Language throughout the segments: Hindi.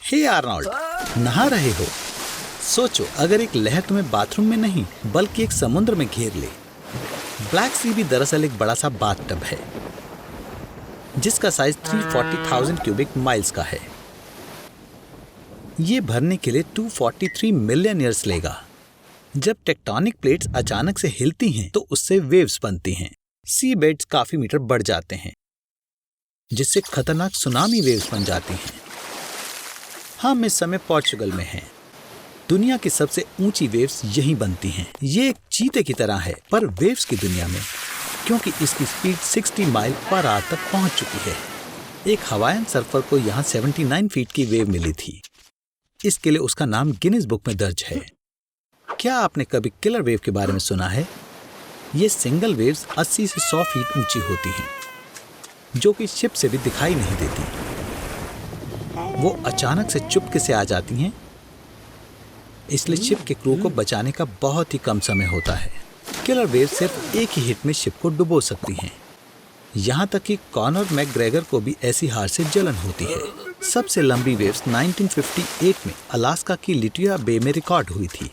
हे आर्नोल्ड, नहा रहे हो? सोचो अगर एक लहर तुम्हें बाथरूम में नहीं बल्कि एक समुद्र में घेर ले। ब्लैक सी भी दरअसल एक बड़ा सा बाथटब है जिसका साइज 340,000 क्यूबिक माइल्स का है। ये भरने के लिए 243 मिलियन ईयर्स लेगा। जब टेक्टोनिक प्लेट्स अचानक से हिलती हैं तो उससे वेव्स बनती हैं। सी बेड्स काफी मीटर बढ़ जाते हैं जिससे खतरनाक सुनामी वेव्स बन जाती हैं। हम इस समय पोर्चुगल में हैं। दुनिया की सबसे ऊंची वेव्स यहीं बनती हैं। ये एक चीते की तरह है पर वेव्स की दुनिया में, क्योंकि इसकी स्पीड 60 माइल पर आवर तक पहुंच चुकी है। एक हवाईयन सर्फर को यहाँ 79 फीट की वेव मिली थी। इसके लिए उसका नाम गिनीज बुक में दर्ज है। क्या आपने कभी किलर वेव के बारे में सुना है? ये सिंगल वेव्स 80 से 100 फीट ऊंची होती हैं, जो कि शिप से भी दिखाई नहीं देती। वो अचानक से चुपके से आ जाती हैं, इसलिए शिप के क्रू को बचाने का बहुत ही कम समय होता है। किलर वेव सिर्फ एक ही हिट में शिप को डुबो सकती हैं। यहाँ तक कि कॉनर मैकग्रेगर को भी ऐसी हार से जलन होती है। सबसे लंबी वेव्स 1958 में अलास्का की लिटिया बे में रिकॉर्ड हुई थी।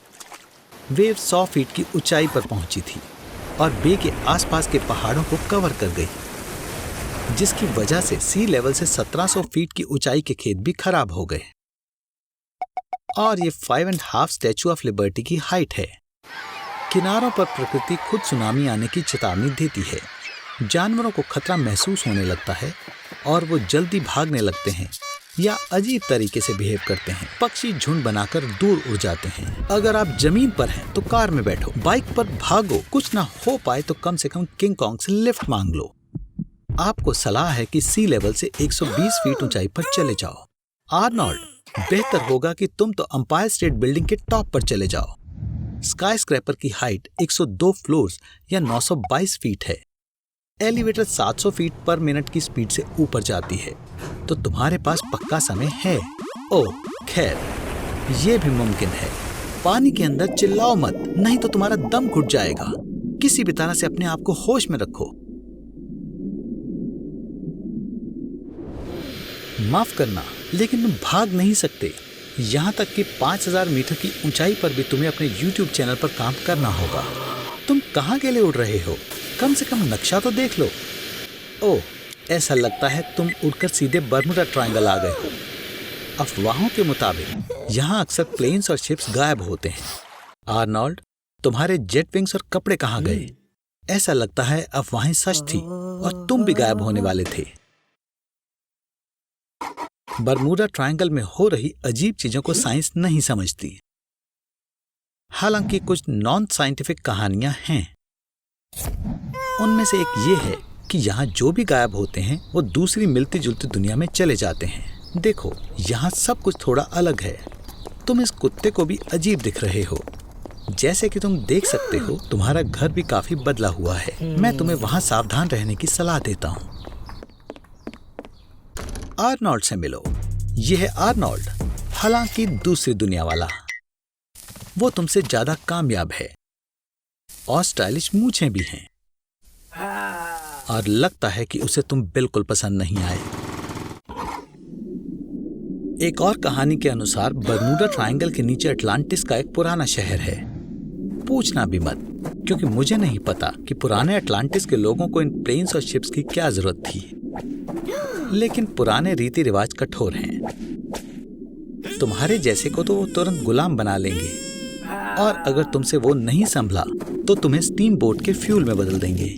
वेव 100 फीट की ऊंचाई पर पहुंची थी और बे के आसपास के पहाड़ों को कवर कर गई, जिसकी वजह से सी लेवल से 1700 फीट की ऊंचाई के खेत भी खराब हो गए। और ये 5.5 स्टैचू ऑफ लिबर्टी की हाइट है। किनारों पर प्रकृति खुद सुनामी आने की चेतावनी देती है। जानवरों को खतरा महसूस होने लगता है और वो जल्दी भागने लगते हैं या अजीब तरीके से बिहेव करते हैं। पक्षी झुंड बनाकर दूर उड़ जाते हैं। अगर आप जमीन पर हैं तो कार में बैठो, बाइक पर भागो। कुछ ना हो पाए तो कम से कम किंग कॉन्ग से लिफ्ट मांग लो। आपको सलाह है कि सी लेवल से 120 फीट ऊंचाई पर चले जाओ। आर्नोल्ड, बेहतर होगा कि तुम तो एम्पायर स्टेट बिल्डिंग के टॉप पर चले जाओ। स्काई स्क्रैपर की हाइट 102 फ्लोर्स या 922 फीट है। एलिवेटर 700 फीट पर मिनट की स्पीड से ऊपर जाती है, तो तुम्हारे पास पक्का समय है। ओह खैर, ये भी मुमकिन है। पानी के अंदर चिल्लाओ मत, नहीं तो तुम्हारा दम घुट जाएगा। किसी भी तरह से अपने आप को होश में रखो। माफ करना, लेकिन तुम भाग नहीं सकते। यहाँ तक कि 5000 मीटर की ऊंचाई पर भी तुम्हें अपने YouTube चैनल पर काम करना होगा। तुम कहाँ के लिए उड़ रहे हो? कम से कम नक्शा तो देख लो। ओह, ऐसा लगता है तुम उड़कर सीधे बर्मुडा ट्रायंगल आ गए हो। अफवाहों के मुताबिक यहाँ अक्सर प्लेन्स और शिप्स गायब होते हैं। आर्नोल्ड, तुम्हारे जेट विंग्स और कपड़े कहाँ गए? ऐसा लगता है अफवाहें सच थी और तुम भी गायब होने वाले थे। बर्मुडा ट्रायंगल में हो रही अजीब चीजों को साइंस नहीं समझती। हालांकि कुछ नॉन साइंटिफिक कहानियां हैं। उनमें से एक ये है कि यहाँ जो भी गायब होते हैं वो दूसरी मिलती जुलती दुनिया में चले जाते हैं। देखो, यहाँ सब कुछ थोड़ा अलग है। तुम इस कुत्ते को भी अजीब दिख रहे हो। जैसे कि तुम देख सकते हो, तुम्हारा घर भी काफी बदला हुआ है। मैं तुम्हें वहाँ सावधान रहने की सलाह देता हूँ। आर्नोल्ड से मिलो। यह है आर्नोल्ड, हालांकि दूसरी दुनिया वाला। वो तुमसे ज्यादा कामयाब है और स्टाइलिश मूछें भी हैं, और लगता है कि उसे तुम बिल्कुल पसंद नहीं आए। एक और कहानी के अनुसार बर्मुडा ट्रायंगल के नीचे अटलांटिस का एक पुराना शहर है। पूछना भी मत, क्योंकि मुझे नहीं पता कि पुराने अटलांटिस के लोगों को इन प्लेन्स और शिप्स की क्या जरूरत थी। लेकिन पुराने रीति रिवाज कठोर हैं। तुम्हारे जैसे को तो वो तुरंत गुलाम बना लेंगे, और अगर तुमसे वो नहीं संभला तो तुम्हें स्टीम बोट के फ्यूल में बदल देंगे।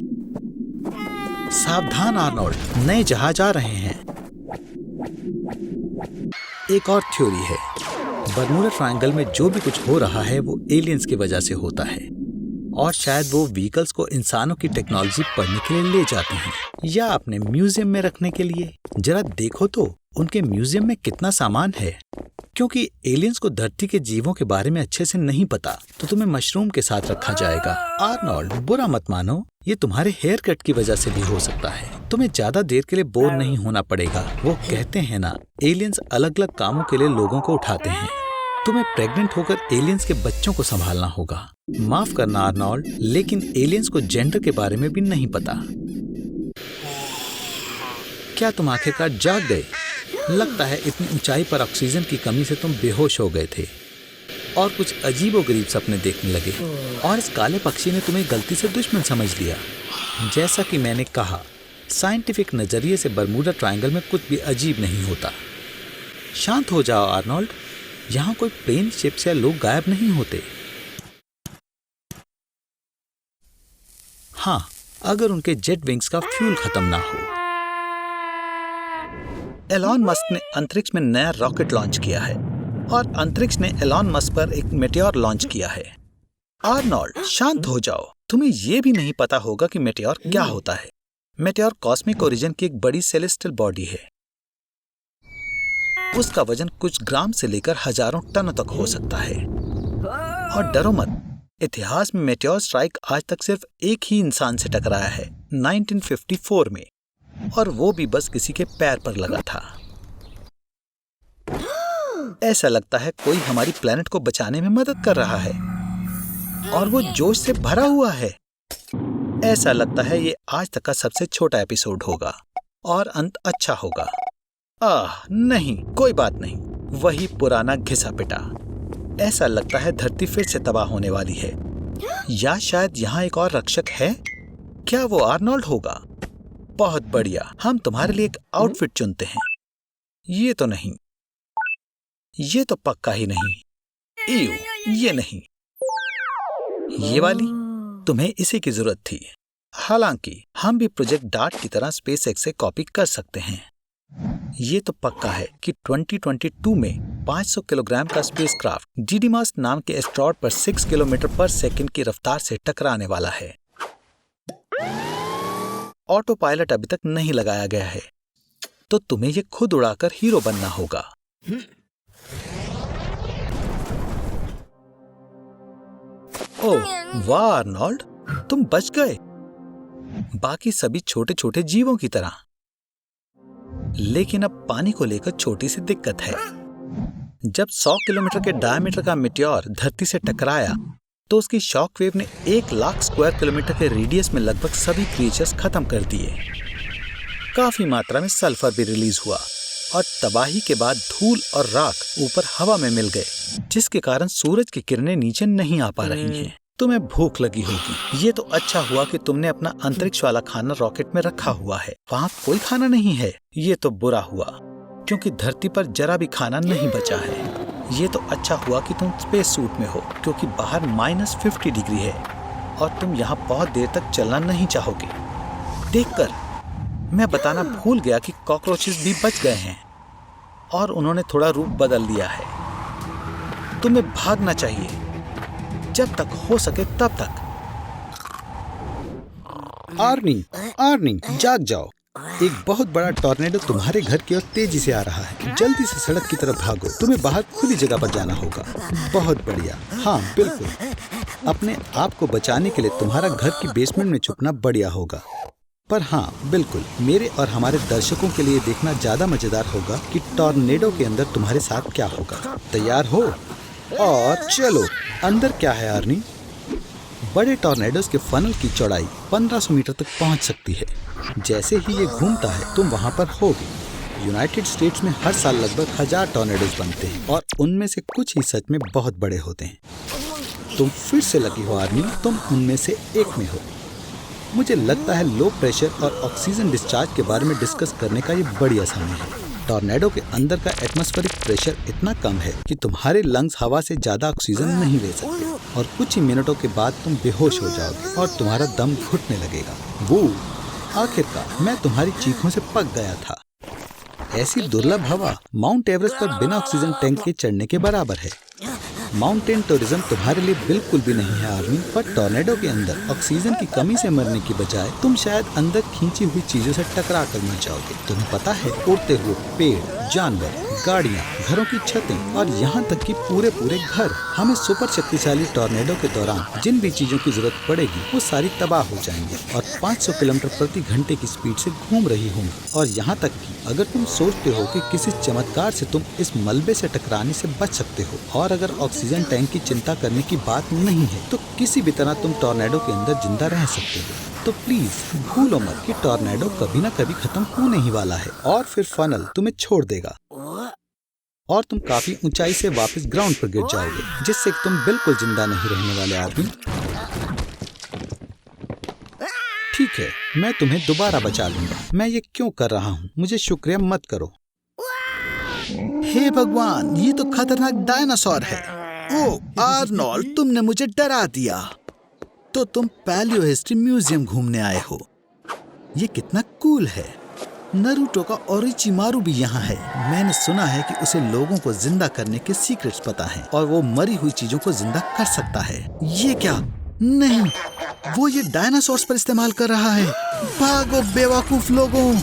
सावधान आर्नोल्ड, नए जहाज आ रहे हैं। एक और थ्योरी है, बर्मुडा ट्रायंगल में जो भी कुछ हो रहा है वो एलियंस की वजह से होता है, और शायद वो व्हीकल्स को इंसानों की टेक्नोलॉजी पढ़ने के लिए ले जाते हैं या अपने म्यूजियम में रखने के लिए। जरा देखो तो उनके म्यूजियम में कितना सामान है। क्योंकि एलियंस को धरती के जीवों के बारे में अच्छे से नहीं पता, तो तुम्हें मशरूम के साथ रखा जाएगा। आर्नोल्ड, बुरा मत मानो, ये तुम्हारे हेयर कट की वजह से भी हो सकता है। तुम्हें ज्यादा देर के लिए बोर नहीं होना पड़ेगा। वो कहते हैं ना, एलियंस अलग अलग कामों के लिए लोगों को उठाते हैं। तुम्हें प्रेग्नेंट होकर एलियंस के बच्चों को संभालना होगा। माफ करना आर्नोल्ड, लेकिन एलियंस को जेंडर के बारे में भी नहीं पता। क्या तुम आखिरकार जाग गए? लगता है इतनी ऊंचाई पर ऑक्सीजन की कमी से तुम बेहोश हो गए थे और कुछ अजीबोगरीब सपने देखने लगे और इस काले पक्षी ने तुम्हें गलती से दुश्मन समझ लिया। जैसा कि मैंने कहा, साइंटिफिक नजरिए से बर्मुडा ट्रायंगल में कुछ भी अजीब नहीं होता। शांत हो जाओ आर्नोल्ड, यहाँ कोई प्लेन, शिप्स या लोग गायब नहीं होते। हाँ, अगर उनके जेट विंग्स का फ्यूल खत्म ना हो। एलॉन मस्क ने अंतरिक्ष में नया रॉकेट लॉन्च किया है और अंतरिक्ष ने एलॉन मस्क पर एक मेटेओर लॉन्च किया है। आर्नोल्ड, शांत हो जाओ। तुम्हें यह भी नहीं पता होगा कि मेटेओर क्या होता है। मेटेओर कॉस्मिक ओरिजिन की एक बड़ी सेलेस्टियल बॉडी है। उसका वजन कुछ ग्राम से लेकर हजारों टनों तक हो सकता है। और डरो मत, इतिहास में मेटेओर स्ट्राइक आज तक सिर्फ एक ही इंसान से टकराया है, 1954 में, और वो भी बस किसी के पैर पर लगा था। ऐसा लगता है कोई हमारी प्लेनेट को बचाने में मदद कर रहा है और वो जोश से भरा हुआ है। ऐसा लगता है ये आज तक का सबसे छोटा एपिसोड होगा और अंत अच्छा होगा। नहीं, कोई बात नहीं, वही पुराना घिसा पिटा। ऐसा लगता है धरती फिर से तबाह होने वाली है, या शायद यहाँ एक और रक्षक है। क्या वो आर्नोल्ड होगा? बहुत बढ़िया, हम तुम्हारे लिए एक आउटफिट चुनते हैं। ये तो नहीं, ये तो पक्का ही नहीं। ये नहीं, ये वाली, तुम्हें इसी की जरूरत थी। हालांकि हम भी प्रोजेक्ट डार्ट की तरह स्पेसएक्स से कॉपी कर सकते हैं। ये तो पक्का है कि 2022 में 500 किलोग्राम का स्पेसक्राफ्ट डिडिमास नाम के एस्ट्रॉयड पर 6 किलोमीटर पर सेकंड की रफ्तार से टकराने वाला है। ऑटो पायलट अभी तक नहीं लगाया गया है, तो तुम्हें ये खुद उड़ाकर हीरो बनना होगा। ओह वाह आर्नोल्ड, तुम बच गए, बाकी सभी छोटे छोटे जीवों की तरह। लेकिन अब पानी को लेकर छोटी सी दिक्कत है। जब 100 किलोमीटर के डायमीटर का मेटेओर धरती से टकराया तो उसकी शॉक वेव ने 1 लाख स्क्वायर किलोमीटर के रेडियस में लगभग सभी क्रिएचर्स खत्म कर दिए। काफी मात्रा में सल्फर भी रिलीज हुआ और तबाही के बाद धूल और राख ऊपर हवा में मिल गए, जिसके कारण सूरज की किरणें नीचे नहीं आ पा रही हैं। तुम्हें भूख लगी होगी। ये तो अच्छा हुआ कि तुमने अपना अंतरिक्ष वाला खाना रॉकेट में रखा हुआ है। वहाँ कोई खाना नहीं है। ये तो बुरा हुआ, क्योंकि धरती पर जरा भी खाना नहीं बचा है। ये तो अच्छा हुआ कि तुम स्पेस सूट में हो, क्योंकि बाहर -50 डिग्री है और तुम यहाँ बहुत देर तक चलना नहीं चाहोगे। देखकर मैं बताना भूल गया कि कॉकरोचेस भी बच गए हैं और उन्होंने थोड़ा रूप बदल लिया है। तुम्हें भागना चाहिए, जब तक हो सके तब तक। आर्नी, जाग जाओ। एक बहुत बड़ा टॉर्नेडो तुम्हारे घर की ओर तेजी से आ रहा है। जल्दी से सड़क की तरफ भागो। तुम्हें बाहर खुली जगह पर जाना होगा। बहुत बढ़िया। हाँ बिल्कुल, अपने आप को बचाने के लिए तुम्हारा घर की बेसमेंट में छुपना बढ़िया होगा। पर हाँ बिल्कुल, मेरे और हमारे दर्शकों के लिए देखना ज्यादा मजेदार होगा कि टॉर्नेडो के अंदर तुम्हारे साथ क्या होगा। तैयार हो? और चलो। अंदर क्या है आर्नी? बड़े टॉर्नेडोज के फनल की चौड़ाई 1500 मीटर तक पहुंच सकती है। जैसे ही ये घूमता है तुम वहां पर होगे। यूनाइटेड स्टेट्स में हर साल लगभग 1000 टॉर्नेडोज बनते हैं और उनमें से कुछ ही सच में बहुत बड़े होते हैं। तुम फिर से लकी हो आर्मी, तुम उनमें से एक में हो। मुझे लगता है लो प्रेशर और ऑक्सीजन डिस्चार्ज के बारे में डिस्कस करने का ये बढ़िया समय है। टॉर्नेडो के अंदर का एटमॉस्फेरिक प्रेशर इतना कम है कि तुम्हारे लंग्स हवा से ज्यादा ऑक्सीजन नहीं ले सकते और कुछ ही मिनटों के बाद तुम बेहोश हो जाओगे और तुम्हारा दम घुटने लगेगा। वो आखिरकार मैं तुम्हारी चीखों से पक गया था। ऐसी दुर्लभ हवा माउंट एवरेस्ट पर बिना ऑक्सीजन टैंक के चढ़ने के बराबर है। माउंटेन टूरिज्म तुम्हारे लिए बिल्कुल भी नहीं है आर्मी, पर टॉर्नेडो के अंदर ऑक्सीजन की कमी से मरने की बजाय तुम शायद अंदर खींची हुई चीजों से टकरा कर मर जाओगे। तुम्हें पता है, उड़ते हुए पेड़, जानवर, गाड़ियाँ, घरों की छतें और यहाँ तक कि पूरे घर हमें सुपर शक्तिशाली टॉर्नेडो के दौरान जिन भी चीजों की जरूरत पड़ेगी वो सारी तबाह हो जाएंगे और 500 किलोमीटर प्रति घंटे की स्पीड से घूम रही होंगी। और यहाँ तक कि अगर तुम सोचते हो कि किसी चमत्कार से तुम इस मलबे से टकराने से बच सकते हो और अगर ऑक्सीजन टैंक की चिंता करने की बात नहीं है तो किसी भी तरह तुम टॉर्नेडो के अंदर जिंदा रह सकते हो। तो प्लीज भूलो मत कि टॉर्नेडो कभी ना कभी खत्म होने ही वाला है और फिर फनल तुम्हें छोड़ देगा और तुम काफी ऊंचाई से वापस ग्राउंड पर गिर जाओगे, जिससे कि तुम बिल्कुल जिंदा नहीं रहने वाले आदमी। ठीक है, मैं तुम्हें दोबारा बचा लूंगा। मैं ये क्यों कर रहा हूँ? मुझे शुक्रिया मत करो। हे भगवान, ये तो खतरनाक डायनासोर है। ओह आर्नोल्ड, तुमने मुझे डरा दिया। तो तुम पैलियो हिस्ट्री म्यूजियम घूमने आए हो। ये कितना कूल है। नारुतो का ओरोचिमारू भी यहाँ है। मैंने सुना है कि उसे लोगों को जिंदा करने के सीक्रेट्स पता हैं और वो मरी हुई चीजों को जिंदा कर सकता है। ये क्या? नहीं, वो ये डायनासोर्स पर इस्तेमाल कर रहा है। भागो बेवकूफ लोगों,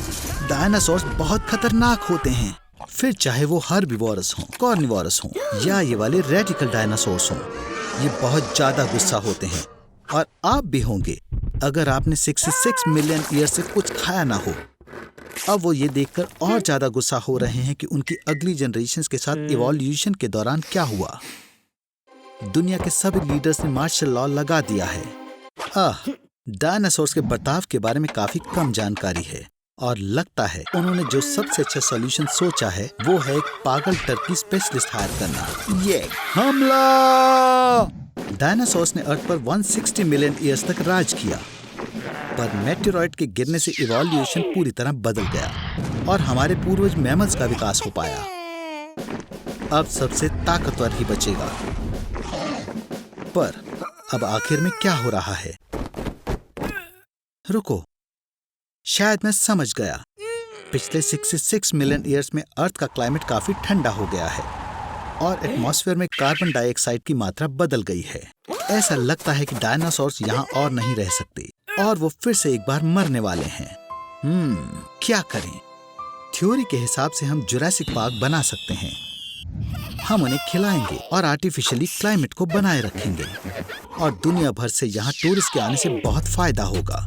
डायनासोर्स बहुत खतरनाक होते हैं, फिर चाहे वो हर्बीवोरस हों, कार्निवोरस हों या ये वाले रेडिकल डायनासोर्स हों। ये बहुत ज्यादा गुस्सा होते हैं और आप भी होंगे अगर आपने 66 मिलियन ईयर से कुछ खाया ना हो। अब वो ये देखकर और ज्यादा गुस्सा हो रहे हैं कि उनकी अगली जनरेशंस के साथ इवोल्यूशन के दौरान क्या हुआ। दुनिया के सभी लीडर्स ने मार्शल लॉ लगा दिया है। डायनासोर्स के बर्ताव के बारे में काफी कम जानकारी है और लगता है उन्होंने जो सबसे अच्छा सॉल्यूशन सोचा है वो है एक पागल टर्की स्पेशलिस्ट हायर करना। ये हमला! डायनासोर्स ने अर्थ पर 160 मिलियन ईयर्स तक राज किया, पर मेटेरॉइड के गिरने से इवोल्यूशन पूरी तरह बदल गया और हमारे पूर्वज मैमल्स का विकास हो पाया। अब सबसे ताकतवर ही बचेगा। पर अब आखिर में क्या हो रहा है? रुको, शायद मैं समझ गया। पिछले 66 मिलियन ईयर्स में अर्थ का क्लाइमेट काफी ठंडा हो गया है और एटमॉस्फेयर में कार्बन डाइऑक्साइड की मात्रा बदल गई है। ऐसा लगता है कि डायनासोर्स यहाँ और नहीं रह सकते और वो फिर से एक बार मरने वाले हैं। क्या करें? थ्योरी के हिसाब से हम जुरासिक पार्क बना सकते हैं। हम उन्हें खिलाएंगे और आर्टिफिशियली क्लाइमेट को बनाए रखेंगे और दुनिया भर से यहाँ टूरिस्ट के आने से बहुत फायदा होगा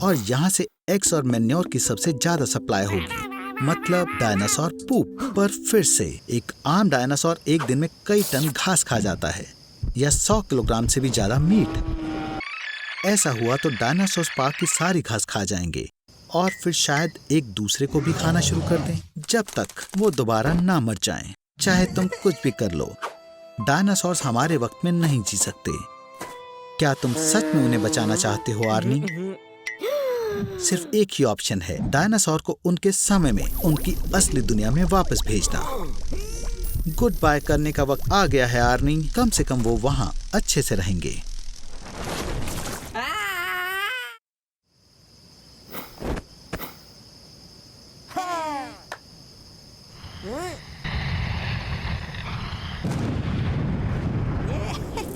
और यहाँ से एग्स और मैन्योर की सबसे ज्यादा सप्लाई होगी, मतलब डायनासोर पूप। पर फिर से एक आम डायनासोर एक दिन में कई टन घास खा जाता है या 100 किलोग्राम से भी ज्यादा मीट। ऐसा हुआ तो डायनासोर पार्क की सारी घास खा जाएंगे और फिर शायद एक दूसरे को भी खाना शुरू कर दें, जब तक वो दोबारा ना मर जाएं। चाहे तुम कुछ भी कर लो, डायनासोर्स हमारे वक्त में नहीं जी सकते। क्या तुम सच में उन्हें बचाना चाहते हो आर्नी? सिर्फ एक ही ऑप्शन है, डायनासोर को उनके समय में उनकी असली दुनिया में वापस भेजना। गुड बाय करने का वक्त आ गया है आर्नी। कम से कम वो वहाँ अच्छे से रहेंगे।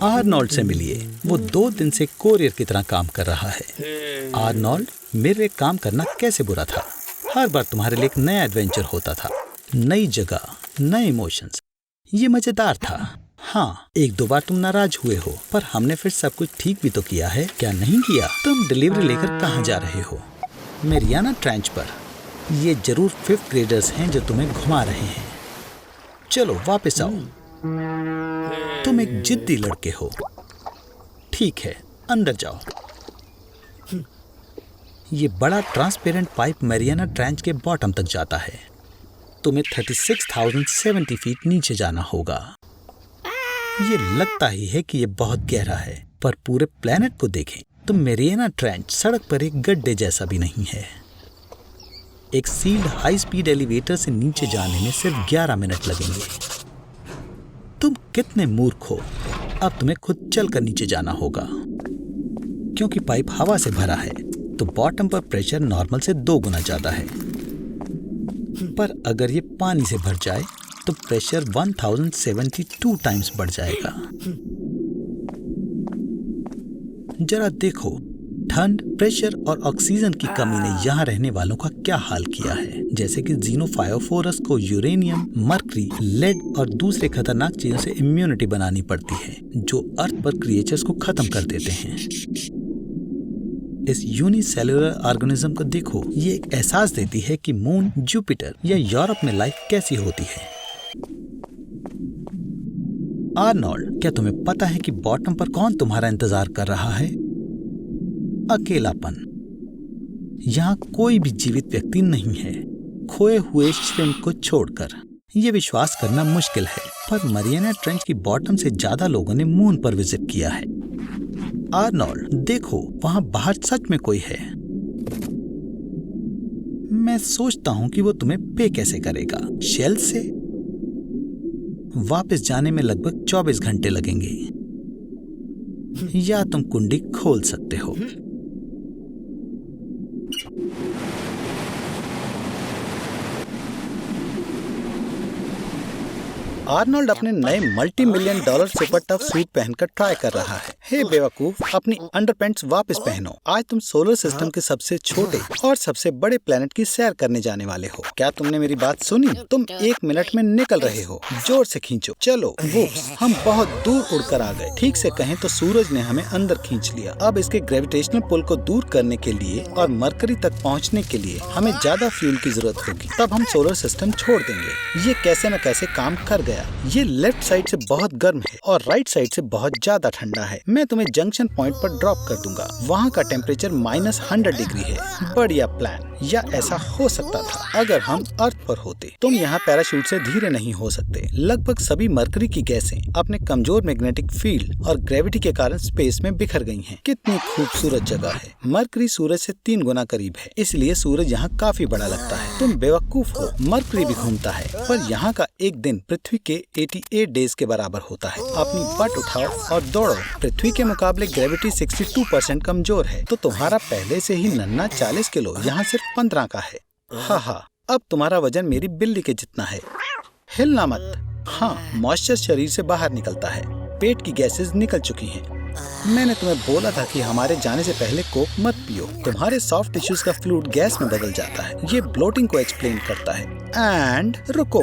आर्नोल्ड से मिलिए। वो 2 दिन से कोरियर की तरह काम कर रहा है। आर्नोल्ड, मेरे काम करना कैसे बुरा था? हर बार तुम्हारे लिए एक नया एडवेंचर होता था, नई जगह, नए इमोशंस। ये मजेदार था। हाँ, 1-2 बार तुम नाराज हुए हो, पर हमने फिर सब कुछ ठीक भी तो किया है, क्या नहीं किया? तुम डिलीवरी लेकर कहाँ जा रहे हो? मेरियाना ट्रेंच पर। ये जरूर 5th ग्रेडर्स हैं जो तुम्हें घुमा रहे हैं। चलो वापस आओ। तुम एक जिद्दी लड़के हो। ठीक है, अंदर जाओ। ये बड़ा ट्रांसपेरेंट पाइप मैरियाना ट्रेंच के बॉटम तक जाता है। तुम्हें 36,070 फीट नीचे जाना होगा। ये लगता ही है कि ये बहुत गहरा है, पर पूरे प्लेनेट को देखें तो मैरियाना ट्रेंच सड़क पर एक गड्ढे जैसा भी नहीं है। एक सील्ड हाई स्पीड एलिवेटर से नीचे जाने में सिर्फ 11 मिनट लगेंगे। तुम कितने मूर्ख हो। अब तुम्हें खुद चलकर नीचे जाना होगा। क्योंकि पाइप हवा से भरा है तो बॉटम पर प्रेशर नॉर्मल से 2 गुना ज्यादा है, पर अगर ये पानी से भर जाए तो प्रेशर 1072 टाइम्स बढ़ जाएगा। जरा देखो, ठंड, प्रेशर और ऑक्सीजन की कमी ने यहाँ रहने वालों का क्या हाल किया है। जैसे कि ज़ीनोफायोफोरस को यूरेनियम, मर्करी, लेड और दूसरे खतरनाक चीजों से इम्यूनिटी बनानी पड़ती है जो अर्थ पर क्रिएचर्स को खत्म कर देते हैं। इस यूनिसेलुलर ऑर्गेनिज्म को देखो, ये एक एहसास देती है कि मून, जुपिटर या यूरोप में लाइफ कैसी होती है। आर्नोल्ड, क्या तुम्हें पता है कि बॉटम पर कौन तुम्हारा इंतजार कर रहा है? अकेलापन। यहाँ कोई भी जीवित व्यक्ति नहीं है, खोए हुए श्रिम्प को छोड़कर। ये विश्वास करना मुश्किल है, पर मरियाना ट्रेंच की बॉटम से ज्यादा लोगों ने मून पर विजिट किया है। आर्नोल्ड, देखो, वहाँ बाहर सच में कोई है। मैं सोचता हूँ कि वो तुम्हें पे कैसे करेगा। शेल से? वापस जाने में लगभग 24 घंटे लगेंगे, या तुम कुंडी खोल सकते हो। आर्नोल्ड अपने नए multi $1 million super tough suit पहनकर ट्राई कर रहा है। हे बेवकूफ, अपनी अंडरपैंट्स वापस पहनो। आज तुम सोलर सिस्टम के सबसे छोटे और सबसे बड़े प्लेनेट की सैर करने जाने वाले हो। क्या तुमने मेरी बात सुनी? तुम 1 मिनट में निकल रहे हो। जोर से खींचो। चलो वुप्स, हम बहुत दूर उड़कर आ गए। ठीक से कहें तो सूरज ने हमें अंदर खींच लिया। अब इसके ग्रेविटेशनल पुल को दूर करने के लिए और मरकरी तक पहुँचने के लिए हमें ज्यादा फ्यूल की जरूरत होगी। तब हम सोलर सिस्टम छोड़ देंगे। ये कैसे न कैसे काम कर गया। ये लेफ्ट साइड से बहुत गर्म है और राइट साइड से बहुत ज्यादा ठंडा है। मैं तुम्हें जंक्शन पॉइंट पर ड्रॉप कर दूंगा। वहाँ का टेम्परेचर -100 डिग्री है। बढ़िया प्लान। या ऐसा हो सकता था अगर हम अर्थ पर होते। तुम यहाँ पैराशूट से धीरे नहीं हो सकते। लगभग सभी मरकरी की गैसें अपने कमजोर मैग्नेटिक फील्ड और ग्रेविटी के कारण स्पेस में बिखर गई हैं। कितनी खूबसूरत जगह है। मरकरी सूरज से 3 गुना करीब है, इसलिए सूरज यहाँ काफी बड़ा लगता है। तुम बेवकूफ हो, मरकरी भी घूमता है, पर यहाँ का एक दिन पृथ्वी के 88 डेज के बराबर होता है। अपनी बट उठाओ और दौड़ो। पृथ्वी के मुकाबले ग्रेविटी 62% कमजोर है, तो तुम्हारा पहले से ही नन्हा 40 किलो यहाँ सिर्फ 15 का है। हाँ, अब तुम्हारा वजन मेरी बिल्ली के जितना है। हिलना मत। हाँ, मॉइस्चर शरीर से बाहर निकलता है। पेट की गैसेस निकल चुकी हैं। मैंने तुम्हें बोला था कि हमारे जाने से पहले कोक मत पियो। तुम्हारे सॉफ्ट टिश्यूज का फ्लूइड गैस में बदल जाता है। ये ब्लोटिंग को एक्सप्लेन करता है। एंड रुको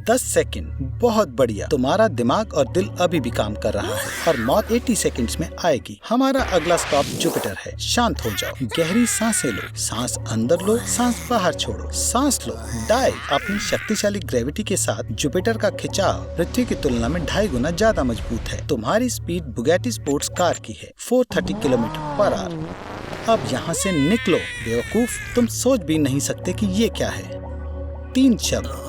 10 सेकंड। बहुत बढ़िया। तुम्हारा दिमाग और दिल अभी भी काम कर रहा है और मौत 80 सेकंड्स में आएगी। हमारा अगला स्टॉप जुपिटर है। शांत हो जाओ। गहरी सांसें लो। सांस अंदर लो, सांस बाहर छोड़ो। सांस लो। डाइव। अपनी शक्तिशाली ग्रेविटी के साथ जुपिटर का खिंचाव पृथ्वी की तुलना में 2.5 गुना ज्यादा मजबूत है। तुम्हारी स्पीड बुगैटी स्पोर्ट्स कार की है, 430 किलोमीटर/आवर। अब यहाँ से निकलो बेवकूफ। तुम सोच भी नहीं सकते कि ये क्या है। 3 शब्द।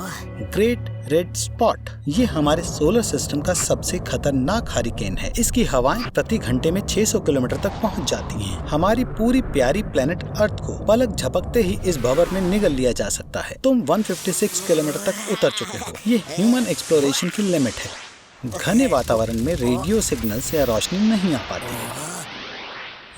Great red spot. ये हमारे सोलर सिस्टम का सबसे खतरनाक हरिकेन है। इसकी हवाएं प्रति घंटे में 600 किलोमीटर तक पहुंच जाती हैं। हमारी पूरी प्यारी प्लेनेट अर्थ को पलक झपकते ही इस भंवर में निगल लिया जा सकता है। तुम 156 किलोमीटर तक उतर चुके हो। ये ह्यूमन एक्सप्लोरेशन की लिमिट है। घने वातावरण में रेडियो सिग्नल्स या रोशनी नहीं आ पाती है।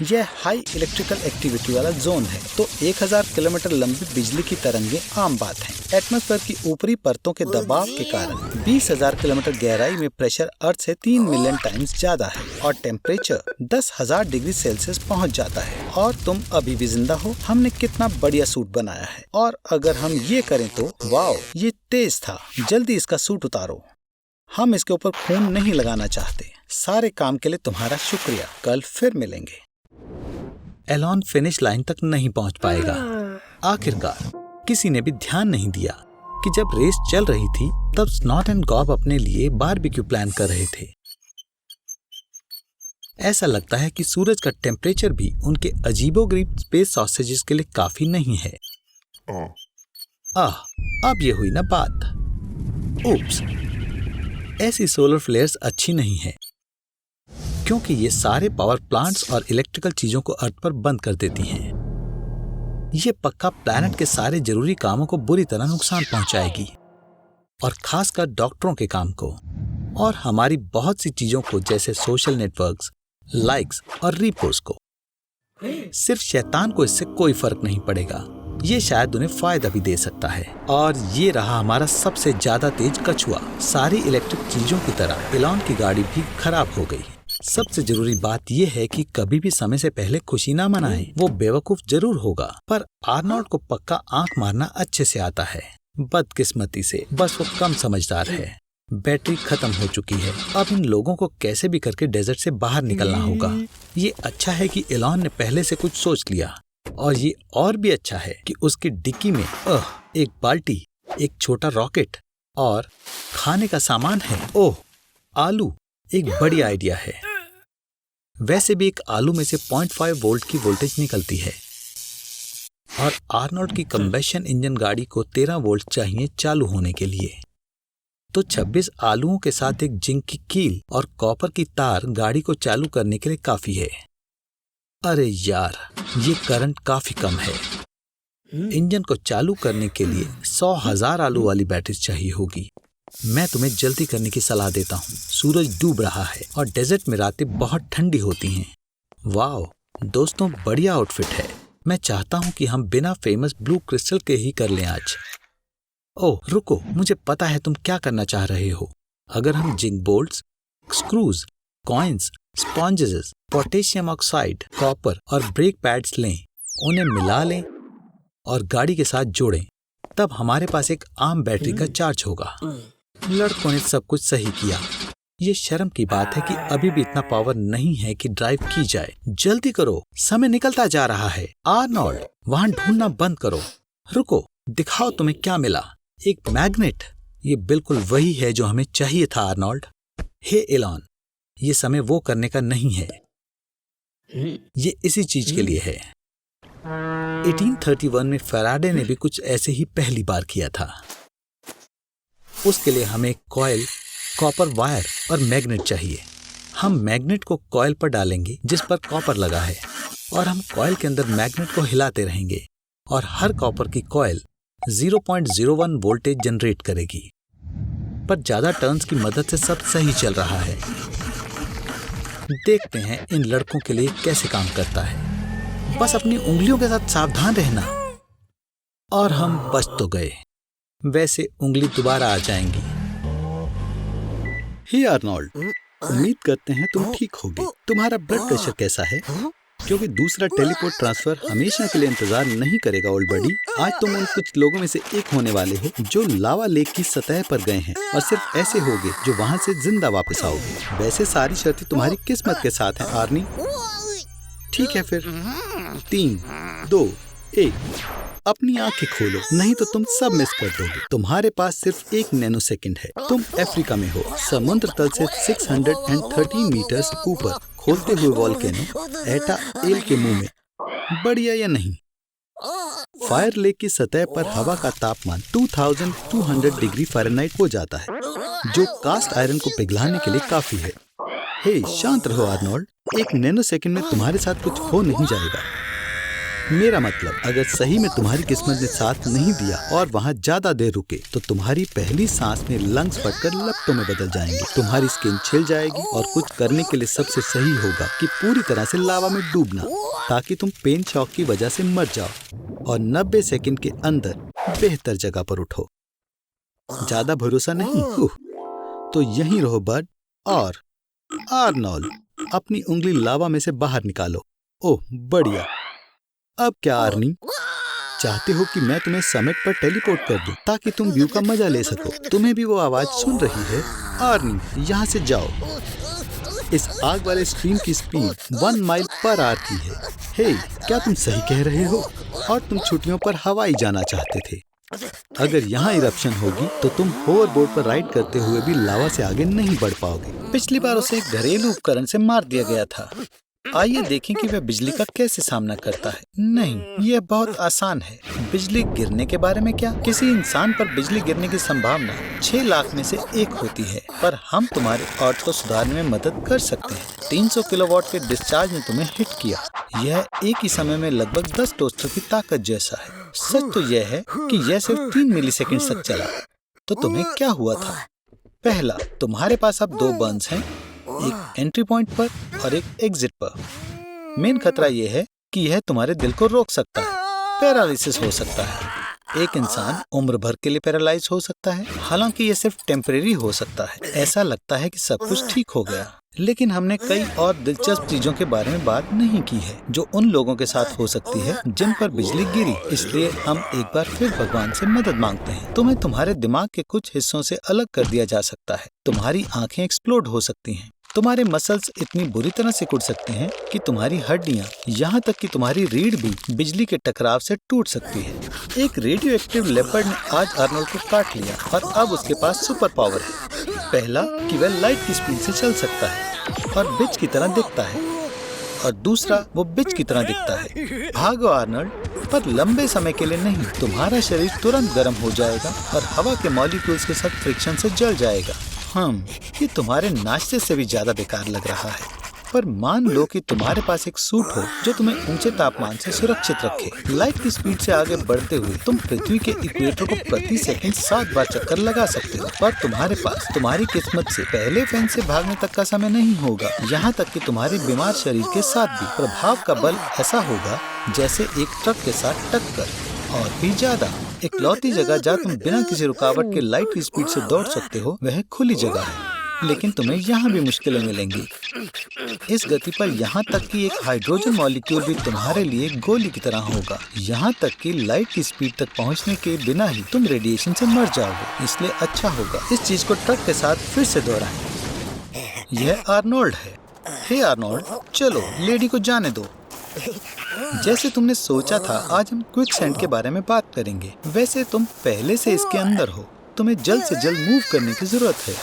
यह हाई इलेक्ट्रिकल एक्टिविटी वाला जोन है, तो 1000 किलोमीटर लंबी बिजली की तरंगें आम बात हैं। एटमॉस्फेयर की ऊपरी परतों के दबाव के कारण 20,000 किलोमीटर गहराई में प्रेशर अर्थ से 3 मिलियन टाइम्स ज्यादा है और टेम्परेचर 10,000 डिग्री सेल्सियस पहुंच जाता है। और तुम अभी भी जिंदा हो। हमने कितना बढ़िया सूट बनाया है। और अगर हम ये करें तो वाओ, ये तेज था। जल्दी इसका सूट उतारो। हम इसके ऊपर खून नहीं लगाना चाहते। सारे काम के लिए तुम्हारा शुक्रिया। कल फिर मिलेंगे। एलॉन फिनिश लाइन तक नहीं पहुंच पाएगा। आखिरकार किसी ने भी ध्यान नहीं दिया कि जब रेस चल रही थी तब स्नॉट एंड गॉब अपने लिए बारबेक्यू प्लान कर रहे थे। ऐसा लगता है कि सूरज का टेम्परेचर भी उनके अजीबोगरीब स्पेस सॉसेजेस के लिए काफी नहीं है। अब ये हुई ना बात। उप्स, ऐसी सोलर फ्लेयर्स अच्छी नहीं है, क्योंकि ये सारे पावर प्लांट्स और इलेक्ट्रिकल चीजों को अर्थ पर बंद कर देती हैं। ये पक्का प्लैनेट के सारे जरूरी कामों को बुरी तरह नुकसान पहुंचाएगी, और खासकर डॉक्टरों के काम को, और हमारी बहुत सी चीजों को, जैसे सोशल नेटवर्क्स, लाइक्स और रीपोस्ट को। सिर्फ शैतान को इससे कोई फर्क नहीं पड़ेगा। ये शायद उन्हें फायदा भी दे सकता है। और ये रहा हमारा सबसे ज्यादा तेज कछुआ। सारी इलेक्ट्रिक चीजों की तरह एलॉन की गाड़ी भी खराब हो गई। सबसे जरूरी बात यह है कि कभी भी समय से पहले खुशी ना मनाएं। वो बेवकूफ जरूर होगा, पर आर्नोल्ड को पक्का आंख मारना अच्छे से आता है। बदकिस्मती से बस वो कम समझदार है। बैटरी खत्म हो चुकी है। अब इन लोगों को कैसे भी करके डेजर्ट से बाहर निकलना होगा। ये अच्छा है कि एलॉन ने पहले से कुछ सोच लिया, और ये और भी अच्छा है कि उसकी डिक्की में एक बाल्टी, एक छोटा रॉकेट और खाने का सामान है। ओह, आलू एक बड़ी आइडिया है। वैसे भी एक आलू में से 0.5 वोल्ट की वोल्टेज निकलती है और आर्नोल्ड की कंबेशन इंजन गाड़ी को 13 वोल्ट चाहिए चालू होने के लिए। तो 26 आलूओं के साथ एक जिंक की कील और कॉपर की तार गाड़ी को चालू करने के लिए काफी है। अरे यार, ये करंट काफी कम है। इंजन को चालू करने के लिए 100,000 आलू वाली बैटरी चाहिए होगी। मैं तुम्हें जल्दी करने की सलाह देता हूँ। सूरज डूब रहा है और डेजर्ट में रातें बहुत ठंडी होती हैं। वाओ दोस्तों, बढ़िया आउटफिट है। मैं चाहता हूँ कि हम बिना फेमस ब्लू क्रिस्टल के ही कर लें आज। ओह रुको, मुझे पता है तुम क्या करना चाह रहे हो। अगर हम zinc bolts, screws, coins, sponges, potassium oxide, copper और ब्रेक पैड्स लें, उन्हें मिला लें और गाड़ी के साथ जोड़ें, तब हमारे पास एक आम बैटरी का चार्ज होगा। लड़कों ने सब कुछ सही किया। ये शर्म की बात है कि अभी भी इतना पावर नहीं है कि ड्राइव की जाए। जल्दी करो, समय निकलता जा रहा है। आर्नोल्ड, वहां ढूंढना बंद करो। रुको, दिखाओ तुम्हें क्या मिला। एक मैग्नेट। ये बिल्कुल वही है जो हमें चाहिए था आर्नोल्ड। हे एलॉन, ये समय वो करने का नहीं है, ये इसी चीज के लिए है। 1831 में फैराडे ने भी कुछ ऐसे ही पहली बार किया था। उसके लिए हमें कॉइल, कॉपर वायर और मैग्नेट चाहिए। हम मैग्नेट को कॉइल पर डालेंगे जिस पर कॉपर लगा है और हम कॉइल के अंदर मैग्नेट को हिलाते रहेंगे और हर कॉपर की कॉइल 0.01 वोल्टेज जनरेट करेगी। पर ज्यादा टर्न्स की मदद से सब सही चल रहा है। देखते हैं इन लड़कों के लिए कैसे काम करता है। बस अपनी उंगलियों के साथ सावधान रहना। और हम बच तो गए। वैसे उंगली दोबारा आ जाएंगी। हे आर्नोल्ड, उम्मीद करते हैं तुम ठीक होगे। तुम्हारा ब्लड प्रेशर कैसा है? क्योंकि दूसरा टेलीपोर्ट ट्रांसफर हमेशा के लिए इंतजार नहीं करेगा ओल्ड बडी। आज तुम उन कुछ लोगों में से एक होने वाले हो जो लावा लेक की सतह पर गए हैं और सिर्फ ऐसे होगे जो वहां से जिंदा वापस आओगे। वैसे सारी शर्तें तुम्हारी किस्मत के साथ हैं आर्नी। ठीक है फिर 3, 2, 1 अपनी आंखें खोलो, नहीं तो तुम सब मिस कर दोगे। तुम्हारे पास सिर्फ 1 नैनो सेकंड है। तुम अफ्रीका में हो, समुद्र तल से 613 मीटर्स ऊपर खोलते हुए वॉल्केनो एटा एल के मुंह में। बढ़िया या नहीं? फायर लेक की सतह पर हवा का तापमान 2200 डिग्री फ़ारेनहाइट हो जाता है, जो कास्ट आयरन को पिघलाने के लिए काफी है। हे शांत रहो आर्नोल्ड, 1 नैनो सेकंड में तुम्हारे साथ कुछ हो नहीं जाएगा। मेरा मतलब, अगर सही में तुम्हारी किस्मत ने साथ नहीं दिया और वहाँ ज्यादा देर रुके तो तुम्हारी पहली सांस में लंग्स फटकर लपटों में बदल जाएंगे। तुम्हारी स्किन छिल जाएगी और कुछ करने के लिए सबसे सही होगा कि पूरी तरह से लावा में डूबना, ताकि तुम पेन शॉक की वजह से मर जाओ और 90 सेकंड के अंदर बेहतर जगह पर उठो। ज्यादा भरोसा नहीं? तो यहीं रहो बड। और आर्नोल्ड, अपनी उंगली लावा में से बाहर निकालो। ओह बढ़िया। अब क्या आर्नी, चाहते हो कि मैं तुम्हें समिट पर टेलीपोर्ट कर दूं ताकि तुम व्यू का मजा ले सको? तुम्हें भी वो आवाज सुन रही है? आर्नी, यहाँ से जाओ। इस आग वाले स्ट्रीम की स्पीड 1 माइल पर आवर की है। हे, क्या तुम सही कह रहे हो? और तुम छुट्टियों पर हवाई जाना चाहते थे। अगर यहाँ इरप्शन होगी तो तुम होवरबोर्ड पर राइड करते हुए भी लावा से आगे नहीं बढ़ पाओगे। पिछली बार उसे एक घरेलू उपकरण से मार दिया गया था। आइए देखें कि वह बिजली का कैसे सामना करता है। नहीं, यह बहुत आसान है। बिजली गिरने के बारे में क्या? किसी इंसान पर बिजली गिरने की संभावना 6 लाख में से 1 होती है, पर हम तुम्हारे अर्थ को सुधारने में मदद कर सकते हैं। 300 किलोवाट के डिस्चार्ज ने तुम्हें हिट किया। यह एक ही समय में लगभग 10 टोस्टर की ताकत जैसा है। सच तो यह है कि यह सिर्फ 3 मिलीसेकंड तक चला। तो तुम्हें क्या हुआ था? पहला, तुम्हारे पास अब 2 बर्न्स हैं, एक एंट्री पॉइंट पर और एक एग्जिट पर। मेन खतरा यह है कि यह तुम्हारे दिल को रोक सकता है। पैरालिसिस हो सकता है। एक इंसान उम्र भर के लिए पैरालाइज हो सकता है। हालांकि यह सिर्फ टेम्परेरी हो सकता है। ऐसा लगता है कि सब कुछ ठीक हो गया, लेकिन हमने कई और दिलचस्प चीजों के बारे में बात नहीं की है जो उन लोगों के साथ हो सकती है जिन पर बिजली गिरी। इसलिए हम एक बार फिर भगवान से मदद मांगते हैं। तुम्हें तुम्हारे दिमाग के कुछ हिस्सों से अलग कर दिया जा सकता है। तुम्हारी आंखें एक्सप्लोड हो सकती हैं। तुम्हारे मसल्स इतनी बुरी तरह से सिकुड़ सकते हैं कि तुम्हारी हड्डियां, यहाँ तक कि तुम्हारी रीढ़ भी बिजली के टकराव से टूट सकती है। एक रेडियो एक्टिव लेपर्ड ने आज आर्नोल्ड को काट लिया और अब उसके पास सुपर पावर है। पहला, कि वह लाइट की स्पीड से चल सकता है और बिच की तरह दिखता है। और दूसरा वो बिच की तरह दिखता है। भागो आर्नल्ड, पर लंबे समय के लिए नहीं। तुम्हारा शरीर तुरंत गर्म हो जाएगा और हवा के मॉलिक्यूल्स के साथ फ्रिक्शन से जल जाएगा। ये तुम्हारे नाश्ते से भी ज्यादा बेकार लग रहा है। पर मान लो कि तुम्हारे पास एक सूट हो जो तुम्हें ऊंचे तापमान से सुरक्षित रखे। लाइट की स्पीड से आगे बढ़ते हुए तुम पृथ्वी के इक्वेटर को प्रति सेकंड 7 बार चक्कर लगा सकते हो। पर तुम्हारे पास तुम्हारी किस्मत से पहले फैन से भागने तक का समय नहीं होगा। यहाँ तक कि तुम्हारे बीमार शरीर के साथ भी प्रभाव का बल ऐसा होगा जैसे एक ट्रक के साथ टक्कर, और भी ज्यादा। इकलौती जगह जहाँ तुम बिना किसी रुकावट के लाइट की स्पीड से दौड़ सकते हो वह खुली जगह है, लेकिन तुम्हें यहाँ भी मुश्किलें मिलेंगी। इस गति पर यहाँ तक कि एक हाइड्रोजन मॉलिक्यूल भी तुम्हारे लिए गोली की तरह होगा। यहाँ तक कि लाइट की स्पीड तक पहुँचने के बिना ही तुम रेडिएशन से मर जाओगे। इसलिए अच्छा होगा इस चीज को ट्रक के साथ फिर से दोहराएं। यह आर्नोल्ड है। हे आर्नोल्ड, चलो लेडी को जाने दो। जैसे तुमने सोचा था, आज हम क्विकसैंड के बारे में बात करेंगे। वैसे तुम पहले से इसके अंदर हो, तुम्हें जल्द से जल्द मूव करने की जरूरत है।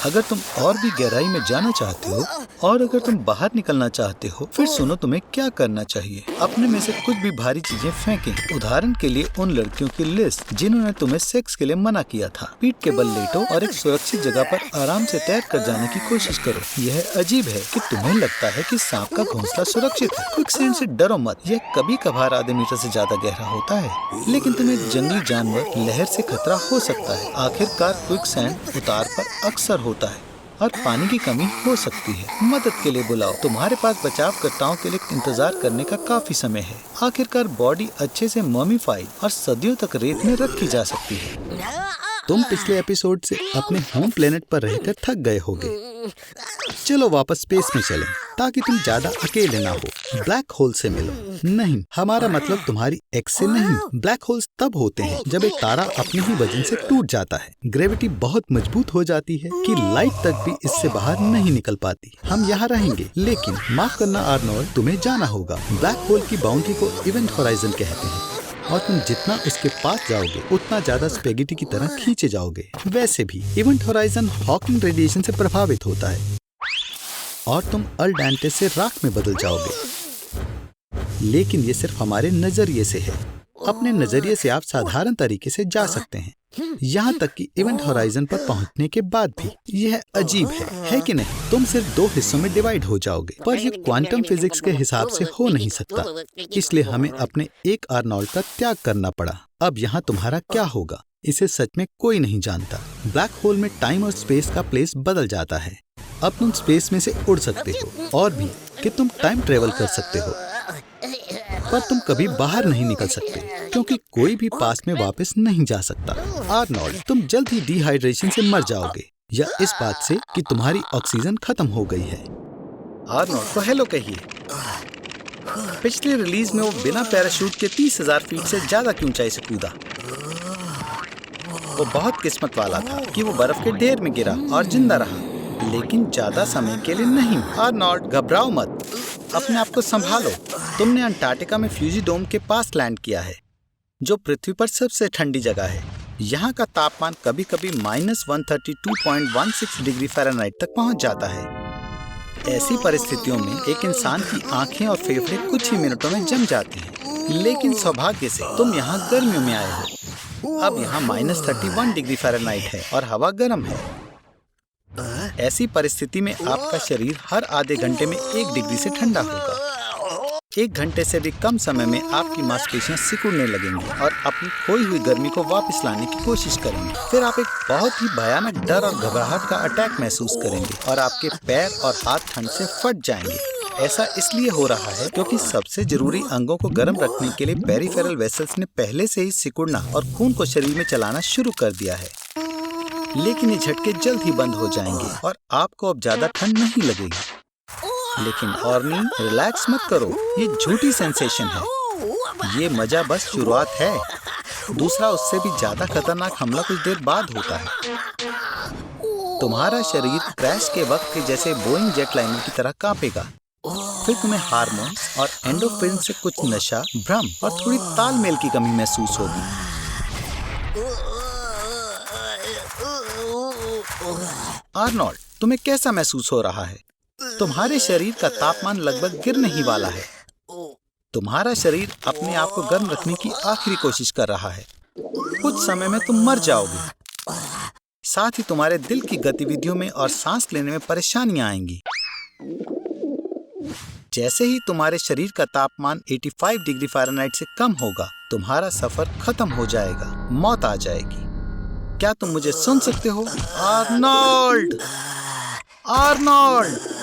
अगर तुम और भी गहराई में जाना चाहते हो और अगर तुम बाहर निकलना चाहते हो, फिर सुनो तुम्हें क्या करना चाहिए। अपने में से कुछ भी भारी चीजें फेंकें। उदाहरण के लिए उन लड़कियों की लिस्ट जिन्होंने तुम्हें सेक्स के लिए मना किया था। पीठ के बल लेटो और एक सुरक्षित जगह पर आराम से तैर कर जाने की कोशिश करो। यह अजीब है कि तुम्हें लगता है कि सांप का घोंसला सुरक्षित है। क्विकसैंड से डरो मत, यह कभी कभार आधे मीटर से ज्यादा गहरा होता है, लेकिन तुम्हें जंगली जानवर, लहर से खतरा हो सकता है। आखिरकार क्विकसैंड उतार पर अक्सर होता है और पानी की कमी हो सकती है। मदद के लिए बुलाओ। तुम्हारे पास बचावकर्ताओं के लिए इंतजार करने का काफी समय है। आखिरकार बॉडी अच्छे से मॉमिफाइड और सदियों तक रेत में रखी जा सकती है। तुम पिछले एपिसोड से अपने होम प्लेनेट पर रहकर थक गए होगे। चलो वापस स्पेस में चलें, ताकि तुम ज्यादा अकेले ना हो। ब्लैक होल से मिलो। नहीं, हमारा मतलब तुम्हारी एक्स से नहीं। ब्लैक होल्स तब होते हैं जब एक तारा अपने ही वजन से टूट जाता है। ग्रेविटी बहुत मजबूत हो जाती है कि लाइट तक भी इससे बाहर नहीं निकल पाती। हम यहाँ रहेंगे, लेकिन माफ करना आर्नोल्ड, तुम्हें जाना होगा। ब्लैक होल की बाउंड्री को इवेंट होराइजन कहते हैं, और तुम जितना उसके पास जाओगे उतना ज्यादा स्पेगेटी की तरह खींचे जाओगे। वैसे भी इवेंट होराइजन हॉकिंग रेडिएशन से प्रभावित होता है और तुम अल डेंटे से राख में बदल जाओगे। लेकिन ये सिर्फ हमारे नजरिए से है। अपने नजरिए से आप साधारण तरीके से जा सकते हैं, यहाँ तक कि इवेंट होराइजन पर पहुँचने के बाद भी। यह अजीब है कि नहीं? तुम सिर्फ 2 हिस्सों में डिवाइड हो जाओगे, पर ये क्वांटम फिजिक्स के हिसाब से हो नहीं सकता। इसलिए हमें अपने एक आर्नोल्ड का त्याग करना पड़ा। अब यहाँ तुम्हारा क्या होगा, इसे सच में कोई नहीं जानता। ब्लैक होल में टाइम और स्पेस का प्लेस बदल जाता है। अब तुम स्पेस में से उड़ सकते हो, और भी कि तुम टाइम ट्रेवल कर सकते हो, पर तुम कभी बाहर नहीं निकल सकते, क्योंकि कोई भी पास में वापस नहीं जा सकता। आर्नोल्ड, तुम जल्द ही डिहाइड्रेशन से मर जाओगे, या इस बात से कि तुम्हारी ऑक्सीजन खत्म हो गई है। आर्नोल्ड को हेलो कहिए। पिछली रिलीज में वो बिना पैराशूट के 30,000 फीट से ज्यादा की ऊंचाई से कूदा। वो बहुत किस्मत वाला था कि वो बर्फ के ढेर में गिरा और जिंदा रहा, लेकिन ज्यादा समय के लिए नहीं। आर्नोल्ड, घबराओ मत, अपने आप को संभालो। तुमने अंटार्कटिका में फ्यूजी डोम के पास लैंड किया है, जो पृथ्वी पर सबसे ठंडी जगह है। यहाँ का तापमान कभी कभी -132.16 डिग्री फ़ारेनहाइट तक पहुँच जाता है। ऐसी परिस्थितियों में एक इंसान की आंखें और फेफड़े कुछ ही मिनटों में जम जाते हैं, लेकिन सौभाग्य से तुम यहाँ गर्मियों में आए हो। अब यहाँ -31 डिग्री फ़ारेनहाइट है और हवा गर्म है। ऐसी परिस्थिति में आपका शरीर हर आधे घंटे में 1 डिग्री से ठंडा होगा। 1 घंटे से भी कम समय में आपकी मांसपेशियां सिकुड़ने लगेंगी और अपनी खोई हुई गर्मी को वापस लाने की कोशिश करेंगे। फिर आप एक बहुत ही भयानक डर और घबराहट का अटैक महसूस करेंगे और आपके पैर और हाथ ठंड से फट जाएंगे। ऐसा इसलिए हो रहा है क्योंकि सबसे जरूरी अंगों को गर्म रखने के लिए पेरिफेरल वेसल्स ने पहले से ही सिकुड़ना और खून को शरीर में चलाना शुरू कर दिया है। लेकिन ये झटके जल्द ही बंद हो जाएंगे और आपको अब ज्यादा ठंड नहीं लगेगी। लेकिन ऑर्नी, रिलैक्स मत करो, ये झूठी सेंसेशन है। ये मजा बस शुरुआत है। दूसरा, उससे भी ज्यादा खतरनाक हमला कुछ देर बाद होता है। तुम्हारा शरीर क्रैश के वक्त के जैसे बोइंग जेटलाइनर की तरह कांपेगा। फिर तुम्हें हार्मोन्स और एंडोफ्रिन से कुछ नशा, भ्रम और थोड़ी तालमेल की कमी महसूस होगी। आर्नोल्ड, तुम्हें कैसा महसूस हो रहा है? तुम्हारे शरीर का तापमान लगभग गिरने ही वाला है। तुम्हारा शरीर अपने आप को गर्म रखने की आखिरी कोशिश कर रहा है। कुछ समय में तुम मर जाओगे। साथ ही तुम्हारे दिल की गतिविधियों में और सांस लेने में परेशानियां आएंगी। जैसे ही तुम्हारे शरीर का तापमान 85 डिग्री फ़ारेनहाइट से कम होगा, तुम्हारा सफर खत्म हो जाएगा, मौत आ जाएगी। क्या तुम मुझे सुन सकते हो? आर्नोल्ड! आर्नोल्ड!